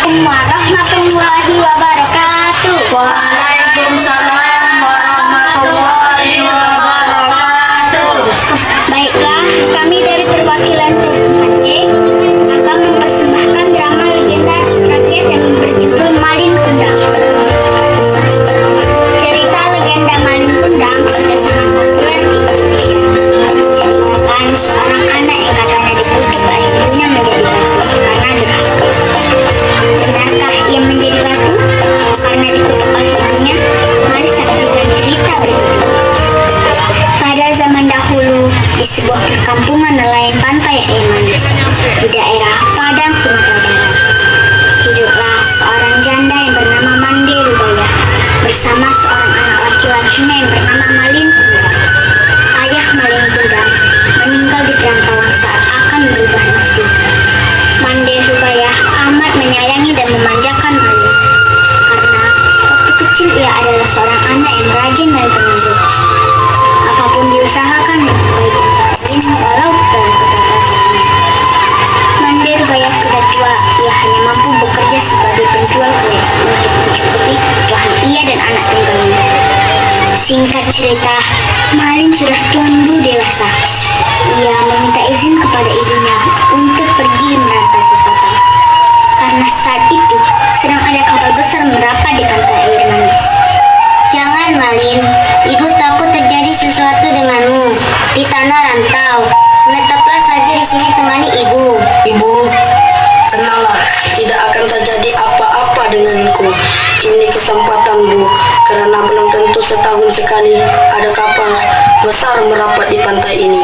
Assalamualaikum warahmatullahi wabarakatuh. Waalaikumsalam warahmatullahi wabarakatuh. Baiklah, kami dari perwakilan Persembahan C akan mempersembahkan drama legenda rakyat yang berjudul Malin Kundang. Cerita legenda Malin Kundang sudah sangat populer di Indonesia. Menceritakan seorang anak yang katanya dikutuk oleh ibunya menjadi batu karena durhaka. Benarkah ia menjadi batu karena dikutuk oleh ibunya? Mari saksikan cerita berikut. Pada zaman dahulu, di sebuah perkampungan nelayan pantai air manis di daerah Padang, Sumatera Barat, hiduplah seorang janda yang bernama Mande Rubaya bersama seorang anak laki-lakinya yang bernama Malin Kundang. Ayah Malin Kundang meninggal di perantauan saat akan berubah nasib. Mande Rubaya amat menyayangi dan memanjakan Malin karena waktu kecil ia adalah seorang anak yang rajin dan penurut. Apapun diusahakan dengan baik untuk Malin walau dalam keterbatasannya. Mande Rubaya sudah tua, ia hanya mampu bekerja sebagai penjual kue untuk mencukupi kebutuhan ia dan anak tunggalnya. Singkat cerita, Malin sudah tumbuh dewasa. Ia meminta izin kepada ibunya untuk pergi merantau ke kota. Karena saat itu sedang ada kapal besar merapat di pantai air manis. Jangan, Malin. Ibu takut terjadi sesuatu denganmu di tanah rantau. Menetaplah saja di sini temani ibu. Ibu, tenanglah, tidak akan terjadi apa-apa denganku. Ini kesempatanmu, karena belum tentu setahun sekali ada kapal besar merapat di pantai ini.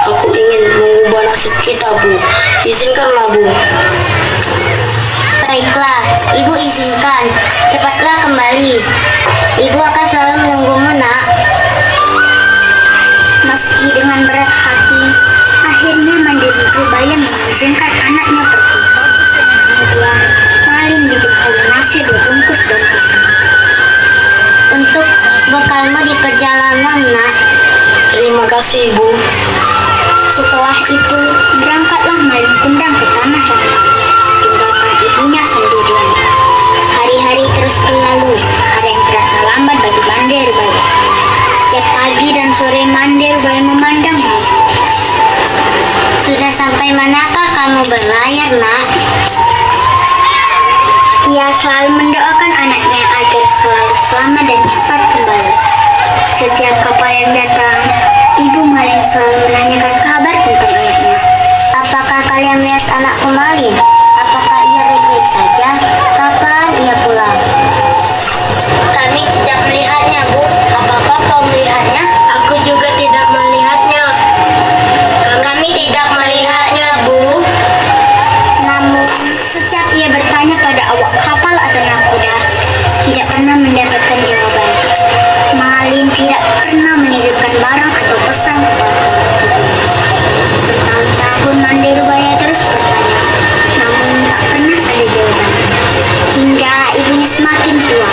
Aku ingin mengubah nasib kita, Bu. Izinkanlah, Bu. Baiklah, ibu izinkan. Cepatlah kembali. Ibu akan selalu menunggumu, nak. Meski dengan berat hati, akhirnya Mande Rubaya mengizinkan anaknya pergi. Kemudian, Malin dibekali nasi berbungkus daun pisang. Untuk bekalmu di perjalanan, nak. Terima kasih, Bu. Setelah itu, berangkatlah Malin Kundang ke tanah rantau, tinggalkan ibunya sendirian. Hari-hari terus berlalu, hari yang terasa lambat bagi Mande Rubaya. Setiap pagi dan sore Mande Rubaya memandang bumi. Sudah sampai manakah kamu berlayar, nak? Ia selalu mendoakan anaknya agar selalu selamat dan cepat kembali. Setiap kapal yang datang, ibu Malin selalu menanyakan kabar tentang anaknya. Apakah kalian melihat anakku Malin? Apakah ia baik-baik saja? Kapan ia pulang? Kami tidak melihatnya, Bu. Apakah kau melihatnya? Aku juga tidak melihatnya. Kami tidak melihatnya, Bu. Namun, setiap ia bertanya pada awak kapal atau nakoda, tidak pernah mendapatkan jawaban. Malin tidak pernah menitipkan barang atau pesan kepada ibu. Bertahun-tahun Mande Rubaya terus bertanya, namun tak pernah ada jawaban. Hingga ibunya semakin tua,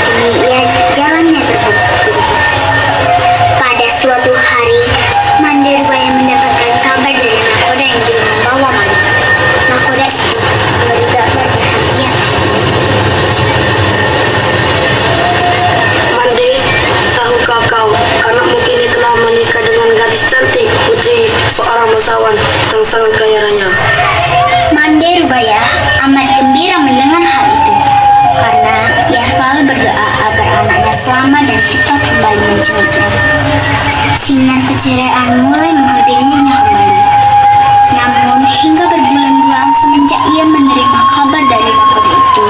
kini ia jalannya terputus. Pada suatu hari, Mande Rubaya mendapatkan kabar dari nakoda yang juga membawa Malin. Nakoda itu memberi kabar perhatian. Mande, tahukah kau, anakmu kini telah menikah dengan gadis cantik, putri seorang bangsawan yang sangat kaya raya. Mande Rubaya amat gembira mendengar hal itu, karena ia selalu berdoa agar anaknya selamat dan cepat kembali menjenguknya. Sinar keceriaan mulai menghampirinya kembali. Namun hingga berbulan-bulan semenjak ia menerima kabar dari nakoda itu,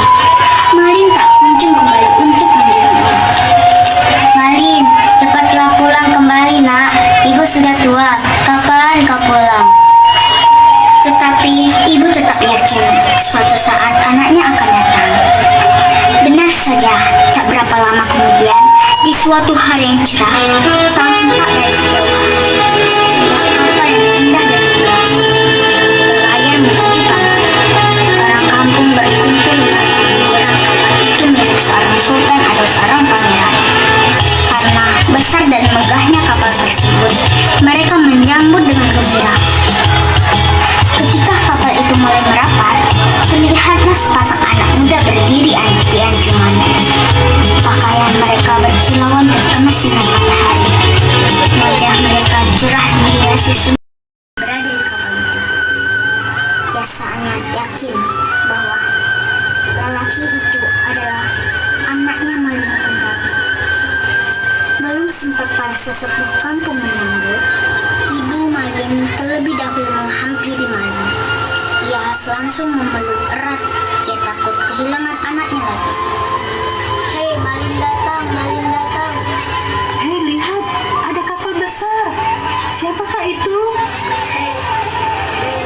Malin tak kunjung kembali untuk menjenguknya. Malin, cepatlah pulang kembali, nak. Ibu sudah tua. Kapan kau pulang? Tetapi ibu tetap yakin suatu saat anaknya akan datang. Benar saja, tak berapa lama kemudian, di suatu hari yang cerah, tampak dari kejauhan sebuah kapal yang indah dan megah berlayar menuju pantai. Orang kampung berkumpul mengira kapal itu milik seorang sultan atau seorang pangeran. Karena besar dan megahnya kapal tersebut, mereka menyambut dengan gembira. Ketika kapal itu mulai merapat, terlihatlah sepasang anak muda sesepuh kampung menyambut, Ibu Malin terlebih dahulu menghampiri Malin. Ia langsung memeluk erat. Ia takut kehilangan anaknya lagi. Hei, Malin datang, Malin datang. Hei, lihat, ada kapal besar. Siapakah itu? Hei,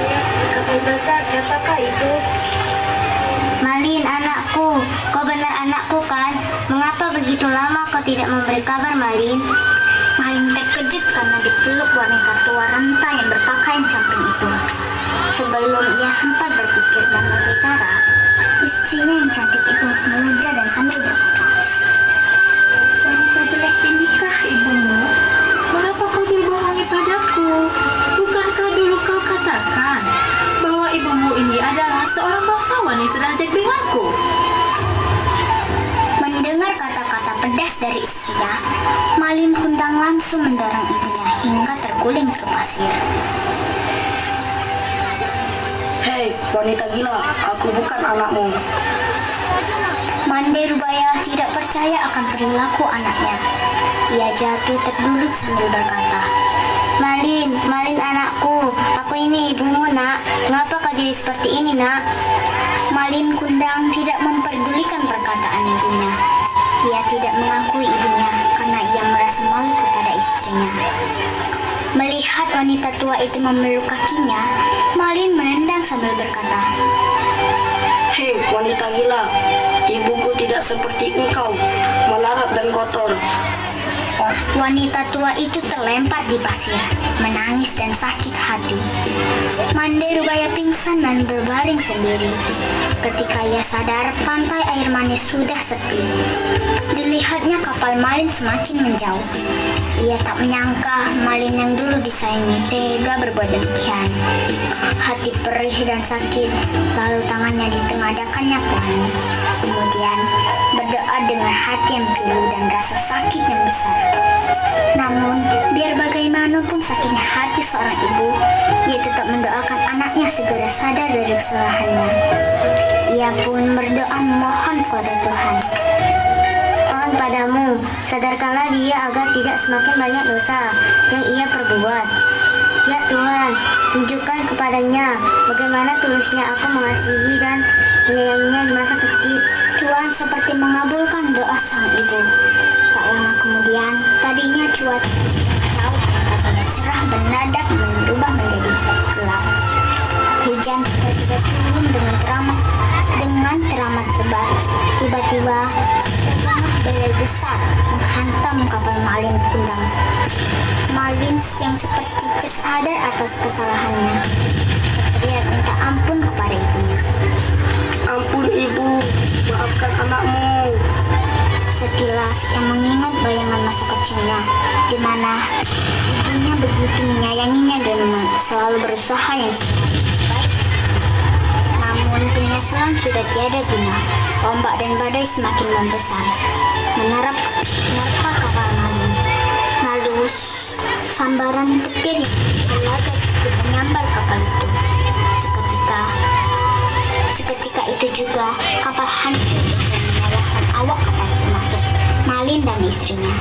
lihat kapal besar. Siapakah itu? Malin, anakku. Kau benar anakku kan? Mengapa begitu lama kau tidak memberi kabar, Malin? Malin terkejut karena dipeluk wanita tua renta yang berpakaian camping itu. Sebelum ia sempat berpikir dan berbicara, istrinya yang cantik itu memuja dan sambil berkata, Wanita jelek inikah ibumu? Mengapa kau berbohongi padaku? Bukankah dulu kau katakan bahwa ibumu ini adalah seorang bangsawan yang sederajat denganku? Mendengar kata-kata pedas dari istrinya, Malin Kundang langsung mendorong ibunya hingga terguling ke pasir. Hei, wanita gila, aku bukan anakmu. Mande Rubaya tidak percaya akan perilaku anaknya. Ia jatuh terduduk sambil berkata, Malin, Malin anakku, aku ini ibumu nak. Mengapa kau jadi seperti ini nak? Malin Kundang tidak memperdulikan perkataan ibunya. Ia tidak mengakui ibunya karena ia merasa malu kepada istrinya. Melihat wanita tua itu memeluk kakinya, Malin menendang sambil berkata, Hei, wanita gila, ibuku tidak seperti engkau, melarat dan kotor. Wanita tua itu terlempar di pasir, menangis dan sakit hati. Mande Rubaya pingsan dan berbaring sendiri. Ketika ia sadar, pantai air manis sudah sepi. Dilihatnya kapal Malin semakin menjauh. Ia tak menyangka Malin yang dulu disayangi tega berbuat demikian. Hati perih dan sakit, lalu tangannya ditengadahkannya ke langit. Kemudian berdoa dengan hati yang pilu dan rasa sakit yang besar. Namun, biar bagaimanapun sakitnya hati seorang ibu, ia tetap mendoakan anaknya segera sadar dari kesalahannya. Ia pun berdoa memohon kepada Tuhan. Mohon padamu, sadarkanlah dia agar tidak semakin banyak dosa yang ia perbuat. Ya Tuhan, tunjukkan kepadanya bagaimana tulusnya aku mengasihi dan menyayanginya di masa kecil. Tuhan seperti mengabulkan doa sang ibu. Tak lama kemudian, tadinya cuaca laut yang tadinya cerah mendadak berubah menjadi gelap. Hujan tiba-tiba turun dengan teramat lebat. Tiba-tiba terbangun badai besar menghantam kapal Malin Kundang. Malin yang seperti tersadar atas kesalahannya berteriak minta ampun kepada ibunya. Ampun ibu, maafkan anakmu. Sekilas ia mengingat bayangan masa kecilnya, di mana ibunya begitu menyayanginya dan selalu berusaha yang baik. Namun penyesalan sudah tiada guna. Ombak dan badai semakin membesar, menerpa kapal Malin. Lalu sambaran petir yang berlaga menyambar kapal itu. Seketika itu juga kapal hancur dan menewaskan awak kapal termasuk Malin dan istrinya.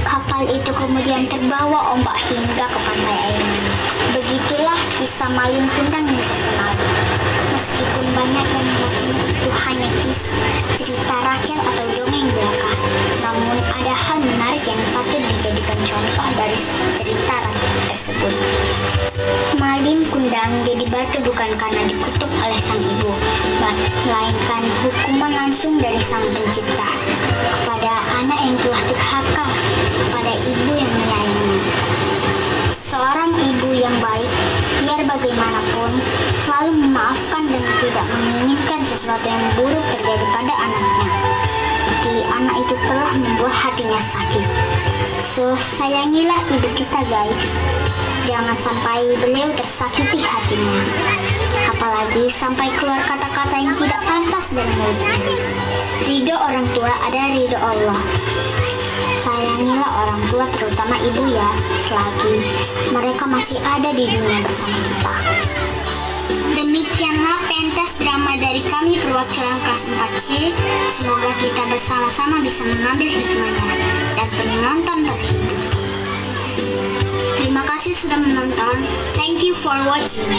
Kapal itu kemudian terbawa ombak hingga ke pantai air manis. Begitulah kisah Malin Kundang yang terkenal. Meskipun banyak yang meyakini itu hanya cerita rakyat atau dongeng belaka, namun ada hal menarik yang patut dijadikan contoh dari cerita rakyat tersebut. Malin Kundang jadi batu bukan karena dikutuk oleh sang ibu, melainkan hukuman langsung dari sang pencipta kepada anak yang telah durhaka kepada ibu yang menyayangi. Seorang ibu yang baik, biar bagaimanapun, selalu memaafkan dan tidak menginginkan sesuatu yang buruk terjadi pada anaknya. Meski anak itu telah membuat hatinya sakit. So, sayangilah ibu kita guys. Jangan sampai beliau tersakiti hatinya. Apalagi sampai keluar kata-kata yang tidak pantas dari mulutnya. Ridho orang tua ada ridho Allah. Sayangilah orang tua terutama ibu ya, selagi mereka masih ada di dunia bersama kita. Demikianlah pentas drama dari kami perwakilan kelas 4C. Semoga kita bersama-sama bisa mengambil hikmahnya dan penonton terhibur. Terima kasih sudah menonton. Thank you for watching.